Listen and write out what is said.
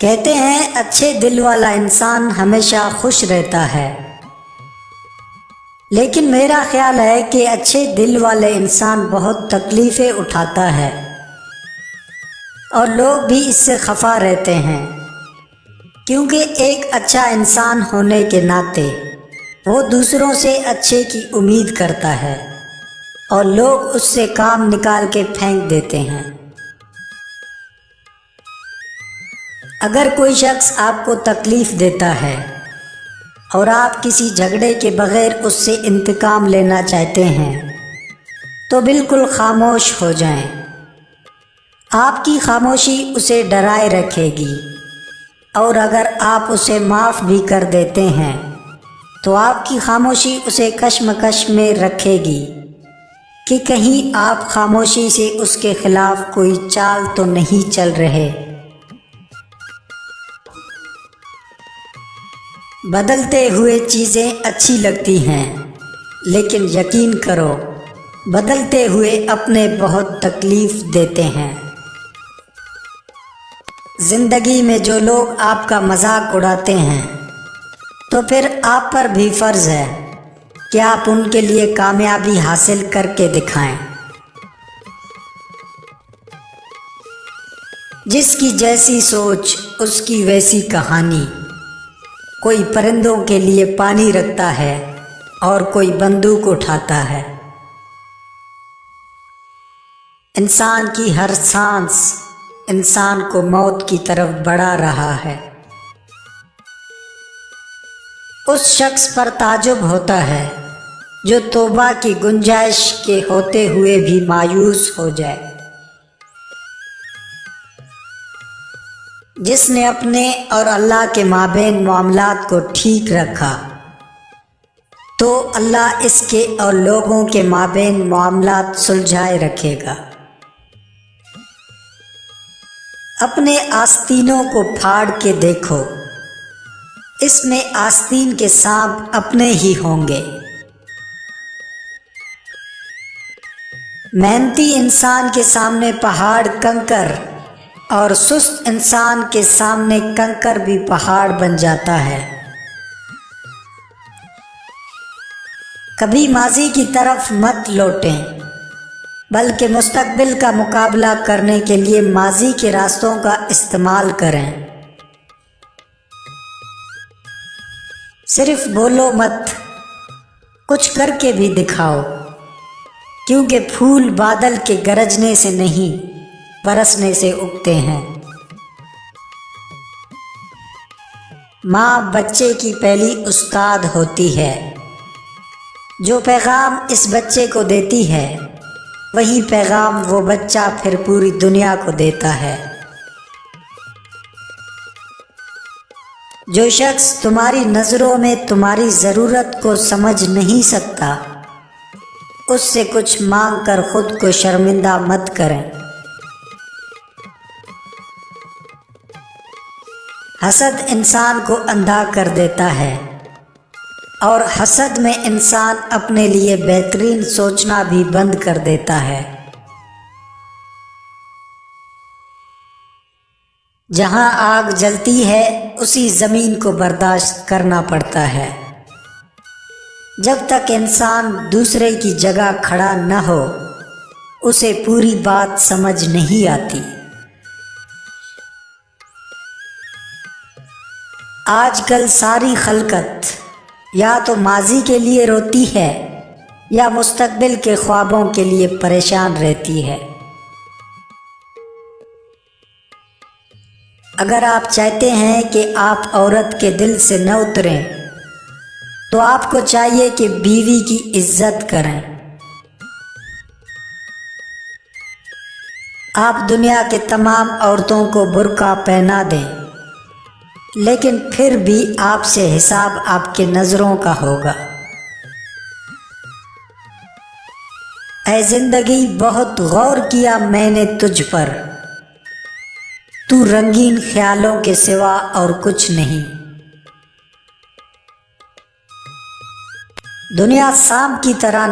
کہتے ہیں اچھے دل والا انسان ہمیشہ خوش رہتا ہے، لیکن میرا خیال ہے کہ اچھے دل والے انسان بہت تکلیفیں اٹھاتا ہے اور لوگ بھی اس سے خفا رہتے ہیں، کیونکہ ایک اچھا انسان ہونے کے ناطے وہ دوسروں سے اچھے کی امید کرتا ہے اور لوگ اس سے کام نکال کے پھینک دیتے ہیں۔ اگر کوئی شخص آپ کو تکلیف دیتا ہے اور آپ کسی جھگڑے کے بغیر اس سے انتقام لینا چاہتے ہیں تو بالکل خاموش ہو جائیں۔ آپ کی خاموشی اسے ڈرائے رکھے گی، اور اگر آپ اسے معاف بھی کر دیتے ہیں تو آپ کی خاموشی اسے کشمکش میں رکھے گی کہ کہیں آپ خاموشی سے اس کے خلاف کوئی چال تو نہیں چل رہے۔ بدلتے ہوئے چیزیں اچھی لگتی ہیں، لیکن یقین کرو بدلتے ہوئے اپنے بہت تکلیف دیتے ہیں۔ زندگی میں جو لوگ آپ کا مذاق اڑاتے ہیں تو پھر آپ پر بھی فرض ہے کہ آپ ان کے لیے کامیابی حاصل کر کے دکھائیں۔ جس کی جیسی سوچ اس کی ویسی کہانی۔ کوئی پرندوں کے لیے پانی رکھتا ہے اور کوئی بندوق اٹھاتا ہے۔ انسان کی ہر سانس انسان کو موت کی طرف بڑھا رہا ہے۔ اس شخص پر تعجب ہوتا ہے جو توبہ کی گنجائش کے ہوتے ہوئے بھی مایوس ہو جائے۔ جس نے اپنے اور اللہ کے مابین معاملات کو ٹھیک رکھا تو اللہ اس کے اور لوگوں کے مابین معاملات سلجھائے رکھے گا۔ اپنے آستینوں کو پھاڑ کے دیکھو، اس میں آستین کے سانپ اپنے ہی ہوں گے۔ محنتی انسان کے سامنے پہاڑ کنکر اور سست انسان کے سامنے کنکر بھی پہاڑ بن جاتا ہے۔ کبھی ماضی کی طرف مت لوٹیں، بلکہ مستقبل کا مقابلہ کرنے کے لیے ماضی کے راستوں کا استعمال کریں۔ صرف بولو مت، کچھ کر کے بھی دکھاؤ، کیونکہ پھول بادل کے گرجنے سے نہیں برسنے سے اگتے ہیں۔ ماں بچے کی پہلی استاد ہوتی ہے۔ جو پیغام اس بچے کو دیتی ہے وہی پیغام وہ بچہ پھر پوری دنیا کو دیتا ہے۔ جو شخص تمہاری نظروں میں تمہاری ضرورت کو سمجھ نہیں سکتا اس سے کچھ مانگ کر خود کو شرمندہ مت کریں۔ حسد انسان کو اندھا کر دیتا ہے، اور حسد میں انسان اپنے لیے بہترین سوچنا بھی بند کر دیتا ہے۔ جہاں آگ جلتی ہے اسی زمین کو برداشت کرنا پڑتا ہے۔ جب تک انسان دوسرے کی جگہ کھڑا نہ ہو اسے پوری بات سمجھ نہیں آتی۔ آج کل ساری خلقت یا تو ماضی کے لیے روتی ہے یا مستقبل کے خوابوں کے لیے پریشان رہتی ہے۔ اگر آپ چاہتے ہیں کہ آپ عورت کے دل سے نہ اتریں تو آپ کو چاہیے کہ بیوی کی عزت کریں۔ آپ دنیا کے تمام عورتوں کو برقع پہنا دیں، لیکن پھر بھی آپ سے حساب آپ کے نظروں کا ہوگا۔ اے زندگی بہت غور کیا میں نے تجھ پر، تو رنگین خیالوں کے سوا اور کچھ نہیں۔ دنیا سانپ کی طرح